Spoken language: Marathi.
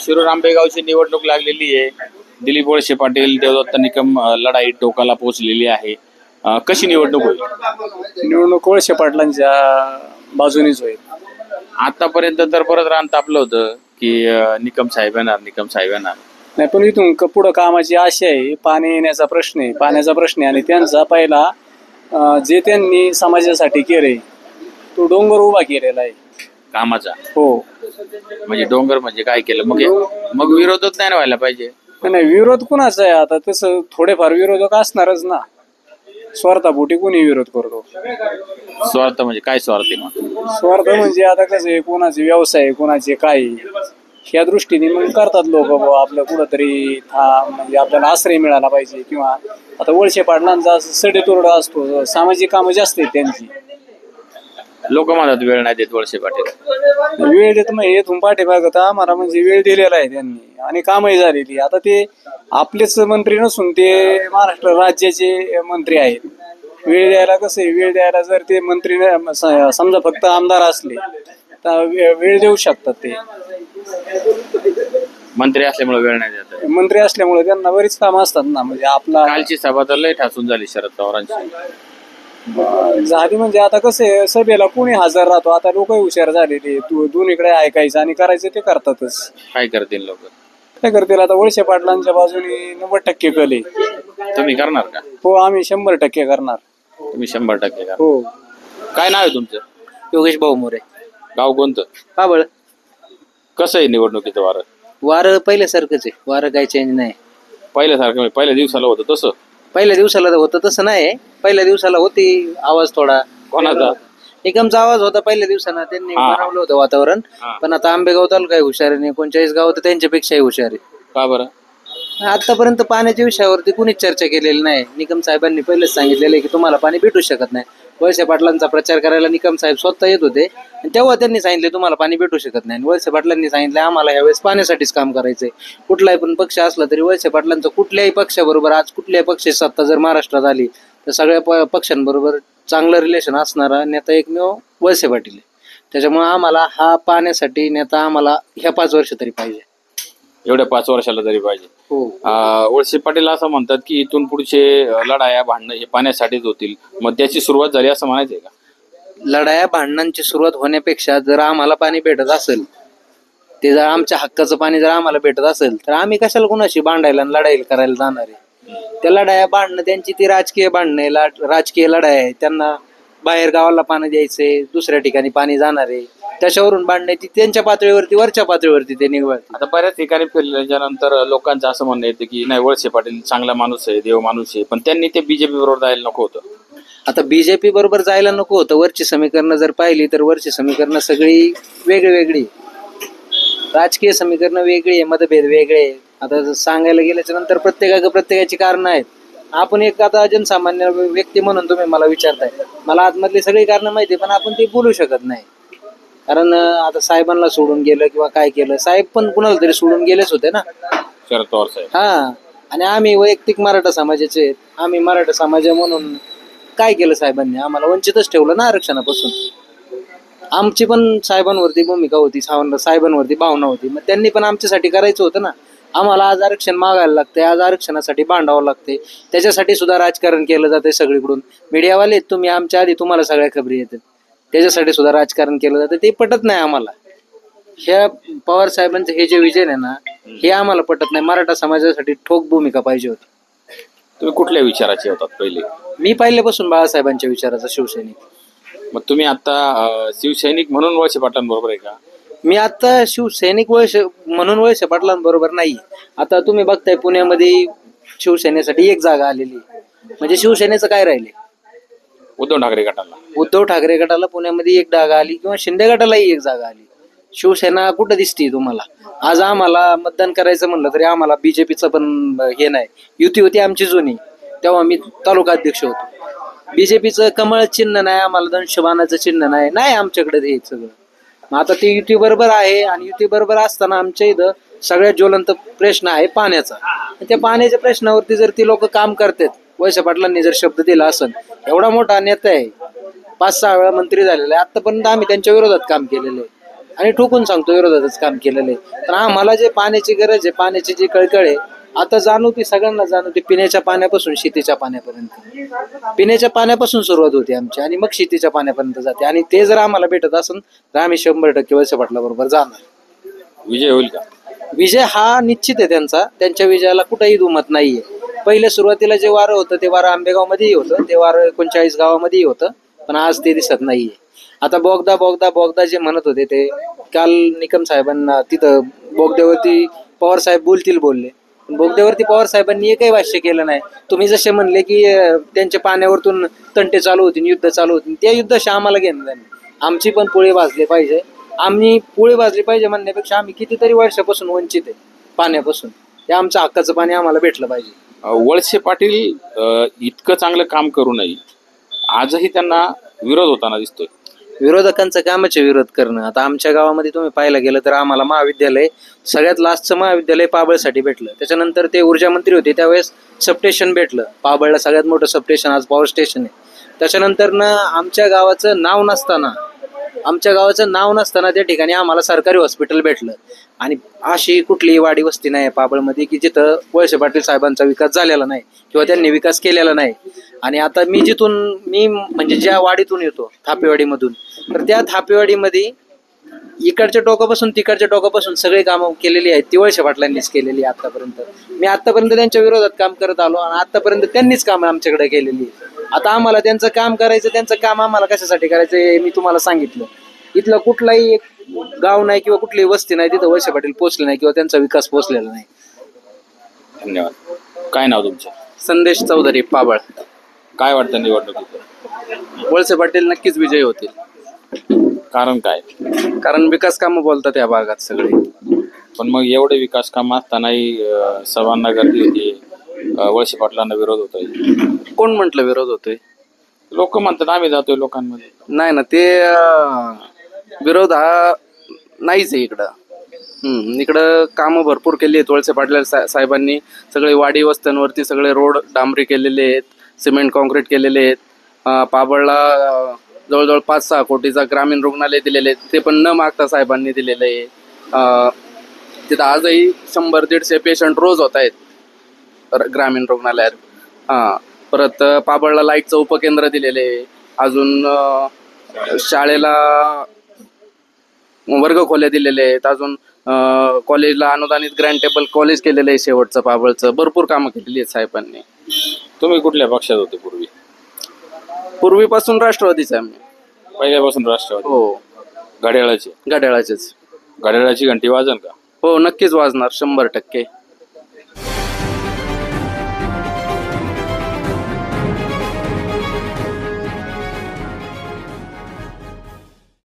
शिरूर आंबेगावची निवडणूक लागलेली आहे. दिलीप वळसे पाटील देवदत्त निकम लढाई टोकाला पोहोचलेली आहे. कशी निवडणूक होईल? निवडणूक वळसे पाटलांच्या बाजूनीच होईल. आतापर्यंत तर परत रान तापलं होतं की निकम साहेब येणार. नाही, पण इथून पुढं कामाची आशा आहे. पाणी येण्याचा प्रश्न आहे, पाण्याचा प्रश्न आहे. आणि त्यांचा पहिला जे त्यांनी समाजासाठी केले तो डोंगर उभा केलेला आहे कामाचा. हो. म्हणजे डोंगर म्हणजे काय केलं? मग विरोधच नाही व्हायला पाहिजे. नाही, विरोध कुणाचा आहे? आता तसं थोडेफार विरोधक असणारच ना. स्वार्थापोटी कोणी विरोध करतो? स्वार्थ म्हणजे काय स्वार्थ? मग स्वार्थ म्हणजे आता कसं आहे, कोणाचे व्यवसाय कोणाचे काय ह्या दृष्टीने मग करतात लोक. आपलं कुठंतरी म्हणजे आपल्याला आश्रय मिळाला पाहिजे. किंवा आता वळसे पाटलांचा सडेतोरडा असतो, सामाजिक कामं जास्त आहेत त्यांची. लोक म्हणतात वेळ नाही देत वळसे पाटील. वेळ देत मग येथून पाठीमागं आम्हाला म्हणजे वेळ दिलेला आहे त्यांनी आणि कामही झालेली. आता ते आपलेच मंत्री नसून ते महाराष्ट्र राज्याचे मंत्री आहेत. वेळ द्यायला कसं आहे, वेळ द्यायला जर ते मंत्री समजा फक्त आमदार असले तर वेळ देऊ शकतात. ते मंत्री असल्यामुळे वेळ नाही देत. मंत्री असल्यामुळे त्यांना बरीच कामं असतात ना. म्हणजे आपला कालची सभा तर लय ठासून झाली शरद पवारांची. झाली म्हणजे आता कसं आहे, सभेला कोणी हजर राहतो. आता लोकही हुशार झालेले, दोन्हीकडे ऐकायचं आणि करायचं ते करतातच. काय करतील लोक? काय करतील? आता वळसे पाटलांच्या बाजूने 90% कल आहे. तुम्ही करणार का? हो, आम्ही 100% करणार. तुम्ही 100% करणार? हो. काय नाव आहे तुमचं? योगेश भाऊ मोरे. गाव कोणतं? पाबळ. कसं आहे निवडणुकीचं वारं? वारं पहिल्यासारखंच आहे, वारं काही चेंज नाही. पहिल्यासारखं पहिल्या दिवसाला होतं तसं? पहिल्या दिवसाला होतं तसं नाही. पहिल्या दिवसाला होती आवाज थोडा. कोणाचा? निकमचा आवाज होता पहिल्या दिवसानं, त्यांनी बनवलं होतं वातावरण. पण आता आंबेगाव तालुका हुशार आहे, 39 गाव तर त्यांच्यापेक्षाही हुशार आहे. का बरं? आतापर्यंत पाण्याच्या विषयावरती कुणीच चर्चा केलेली नाही. निकम साहेबांनी पहिलेच सांगितलेलं आहे की तुम्हाला पाणी भेटू शकत नाही. वळसे पाटलांचा प्रचार करायला निकम साहेब स्वतः येत होते आणि तेव्हा त्यांनी सांगितले तुम्हाला पाणी भेटू शकत नाही. वळसे पाटलांनी सांगितले आम्हाला यावेळेस पाण्यासाठीच काम करायचंय. कुठलाही पण पक्ष असला तरी वळसे पाटलांचं कुठल्याही पक्षाबरोबर, आज कुठल्याही पक्षाची सत्ता जर महाराष्ट्रात आली तर सगळ्या पक्षांबरोबर चांगलं रिलेशन असणारा नेता एकमेव वळसे पाटील आहे. त्याच्यामुळे आम्हाला हा पाण्यासाठी नेता आम्हाला ह्या 5 वर्ष तरी पाहिजे. एवढ्या 5 वर्षाला तरी पाहिजे. हो. वळसे पाटील असं म्हणतात की इथून पुढचे लढाया भांडणं हे पाण्यासाठीच होतील. मग त्याची सुरुवात झाली असं म्हणायचंय का? लढाया भांडणांची सुरुवात होण्यापेक्षा जर आम्हाला पाणी भेटत असेल, ते जर आमच्या हक्काचं पाणी जर आम्हाला भेटत असेल तर आम्ही कशाला कुणाशी भांडायला आणि लढाई करायला जाणार आहे? त्या लढाया भांडणं त्यांची ती राजकीय भांडणं आहे, राजकीय लढाई आहे. त्यांना बाहेर गावाला पाणी द्यायचंय, दुसऱ्या ठिकाणी पाणी जाणार आहे, त्याच्यावरून भांडण्याची त्यांच्या पातळीवरती, वरच्या पातळीवरती ते निवडतात. आता बऱ्याच ठिकाणी फिरल्याच्या नंतर लोकांचं असं म्हणणं येतं की नाही वळसे पाटील चांगला माणूस आहे, देव माणूस आहे, पण त्यांनी ते बीजेपी बरोबर जायला नको होतं. आता बीजेपी बरोबर जायला नको होतं. वरची समीकरणं जर पाहिली तर वरची समीकरणं सगळी वेगळी, राजकीय समीकरणं वेगळी आहे, मतभेद वेगळे. आता सांगायला गेल्याच्या नंतर प्रत्येकाची कारणं आहेत. आपण एक आता जनसामान्य व्यक्ती म्हणून तुम्ही मला विचारताय, मला आतमधली सगळी कारणं माहिती, पण आपण ती बोलू शकत नाही. कारण आता साहेबांना सोडून गेलं किंवा काय केलं, साहेब पण कुणाला तरी सोडून गेलेच होते ना, शरद पवार साहेब. हा. आणि आम्ही वैयक्तिक मराठा समाजाचे, आम्ही मराठा समाज म्हणून काय केलं साहेबांनी? आम्हाला वंचितच ठेवलं ना आरक्षणापासून. आमची पण साहेबांवरती भूमिका होती, साहेबांवरती भावना होती. मग त्यांनी पण आमच्यासाठी करायचं होतं ना. आम्हाला आज आरक्षण मागायला लागते, आज आरक्षणासाठी भांडावं लागते, त्याच्यासाठी सुद्धा राजकारण केलं जाते सगळीकडून. मीडियावाले तुम्ही आमच्या आधी, तुम्हाला सगळ्या खबरी येतात, त्याच्यासाठी सुद्धा राजकारण केलं जातं. ते पटत नाही आम्हाला. ह्या पवार साहेबांचं हे जे विजन आहे ना, हे आम्हाला पटत नाही. मराठा समाजासाठी ठोक भूमिका पाहिजे होती. तुम्ही कुठल्या विचाराचे होतात पहिले? मी पहिल्यापासून बाळासाहेबांच्या विचाराचा शिवसैनिक. मग तुम्ही आता शिवसैनिक म्हणून वळसे पाटलांबरोबर आहे का? मी आता शिवसैनिक म्हणून वळसे पाटलांबरोबर नाही. आता तुम्ही बघताय पुण्यामध्ये शिवसेनेसाठी एक जागा आलेली, म्हणजे शिवसेनेचं काय राहिले? उद्धव ठाकरे गटाला. उद्धव ठाकरे गटाला पुण्यामध्ये एक जागा आली किंवा शिंदे गटालाही एक जागा आली. शिवसेना कुठं दिसते तुम्हाला? आज आम्हाला मतदान करायचं म्हणलं तरी आम्हाला बीजेपीचं पण हे नाही. युती होती आमची जुनी, तेव्हा मी तालुका अध्यक्ष होतो. बीजेपीचं कमळ चिन्ह नाही, आम्हाला धनुष्यबाणाचं चिन्ह नाही आमच्याकडे हे सगळं. मग आता ते युती बरोबर आहे आणि युती बरोबर असताना आमच्या इथं सगळ्यात ज्वलंत प्रश्न आहे पाण्याचा. त्या पाण्याच्या प्रश्नावरती जर ती लोक काम करतात, वळसे पाटलांनी जर शब्द दिला असेल, एवढा मोठा नेता आहे, 5-6 वेळा मंत्री झालेला आहे, आतापर्यंत आम्ही त्यांच्या विरोधात काम केलेलं आहे. आणि ठोकून सांगतो विरोधातच काम केलेलं आहे. तर आम्हाला जे पाण्याची गरज आहे, पाण्याची जी कळकळ आहे, आता जाणवती, सगळ्यांना जाणवते. पिण्याच्या पाण्यापासून शेतीच्या पाण्यापर्यंत, पिण्याच्या पाण्यापासून सुरुवात होते आमची आणि मग शेतीच्या पाण्यापर्यंत जाते. आणि ते जर आम्हाला भेटत असेल तर आम्ही 100% वळसे पाटलाबरोबर जाणार. विजय होईल का? विजय हा निश्चित आहे त्यांचा. त्यांच्या विजयाला कुठेही दुमत नाहीये. पहिले सुरुवातीला जे वारं होतं ते वारं आंबेगाव मध्येही होतं, ते वारं 39 गावामध्येही होतं, पण आज ते दिसत नाहीये. आता बोगदा बोगदा बोगदा जे म्हणत होते ते काल निकम साहेबांना तिथं बोगद्यावरती पवार साहेब बोलले, पण बोगद्यावरती पवार साहेबांनी एकही भाष्य केलं नाही. तुम्ही जसे म्हणले की त्यांच्या पाण्यावरतून तंटे चालू होतील, युद्ध चालू होतील, त्या युद्धाशी आम्हाला घेणं नाही. आमची पण पोळी भाजली पाहिजे. आम्ही पोळी भाजली पाहिजे म्हणण्यापेक्षा आम्ही कितीतरी वर्षापासून वंचित आहे पाण्यापासून. ते आमचं हक्काचं पाणी आम्हाला भेटलं पाहिजे. वळसे पाटील इतकं चांगलं काम करूनही आजही त्यांना विरोध होताना दिसतोय. विरोधकांचं कामाचे विरोध करणं. आता आमच्या गावामध्ये तुम्ही पाहायला गेलं तर आम्हाला महाविद्यालय, सगळ्यात लास्टचं महाविद्यालय पाबळसाठी भेटलं. त्याच्यानंतर ते ऊर्जा मंत्री होते त्यावेळेस सबस्टेशन भेटलं. पाबळला सगळ्यात मोठं सबस्टेशन आज पॉवर स्टेशन आहे. त्याच्यानंतर आमच्या गावाचं नाव नसताना त्या ठिकाणी आम्हाला सरकारी हॉस्पिटल भेटलं. आणि अशी कुठलीही वाडी वस्ती नाही पाबळमध्ये की जिथं वळसे पाटील साहेबांचा विकास झालेला नाही किंवा त्यांनी विकास केलेला नाही. आणि आता मी म्हणजे ज्या वाडीतून येतो, थापेवाडीमधून, तर त्या थापेवाडीमध्ये इकडच्या टोकापासून तिकडच्या टोकापासून सगळे कामं केलेली आहेत ती वळसे पाटलांनीच केलेली आहे आतापर्यंत. मी आतापर्यंत त्यांच्या विरोधात काम करत आलो आणि आतापर्यंत त्यांनीच कामं आमच्याकडे केलेली आहे. आता आम्हाला त्यांचं काम करायचं, त्यांचं काम आम्हाला कशासाठी करायचं हे मी तुम्हाला सांगितलं. इथलं कुठलाही एक गाव नाही किंवा कुठलीही वस्ती नाही तिथं वळसे पाटील पोहोचले नाही किंवा त्यांचा विकास पोहोचलेला नाही. धन्यवाद. काय नाव तुमचं? संदेश चौधरी, पाबळ. काय वाटतं निवडणुकीत? वळसे पाटील नक्कीच विजयी होतील. कारण काय? कारण विकास कामं बोलतात या भागात सगळे. पण मग एवढे विकास काम असतानाही सभांना गर्दी होती, वळसे पाटलांना विरोध होतोय. कोण म्हटलं विरोध होतोय? लोक म्हणतात आम्ही जातोय लोकांमध्ये. नाही ना, ते विरोध हा नाहीच आहे इकडं. इकडं कामं भरपूर केली आहेत वळसे पाटील साहेबांनी. सगळे वाडी वस्त्यांवरती सगळे रोड डांबरी केलेले आहेत, सिमेंट कॉन्क्रीट केलेले आहेत. पाबळला जवळजवळ 5-6 कोटीचा ग्रामीण रुग्णालय दिलेले आहेत, ते पण न मागता साहेबांनी दिलेलं आहे. तिथं आजही 100-150 पेशंट रोज होत आहेत ग्रामीण रुग्णालयात. परत पाबळला लाईटचं उपकेंद्र दिलेलं आहे. अजून शाळेला वर्ग खोल्या दिलेले आहेत. अजून कॉलेजला अनुदानित ग्रँटेबल कॉलेज केलेलं आहे शेवटचं पाबळचं. भरपूर कामं केलेली आहेत साहेबांनी. तुम्ही कुठल्या पक्षात होते पूर्वी? पूर्वीपासून राष्ट्रवादीच आहे आम्ही. पहिल्यापासून राष्ट्रवादी? हो. घड्याळाची घड्याळाचेच. घड्याळाची घंटी वाजन का? हो, नक्कीच वाजणार 100%.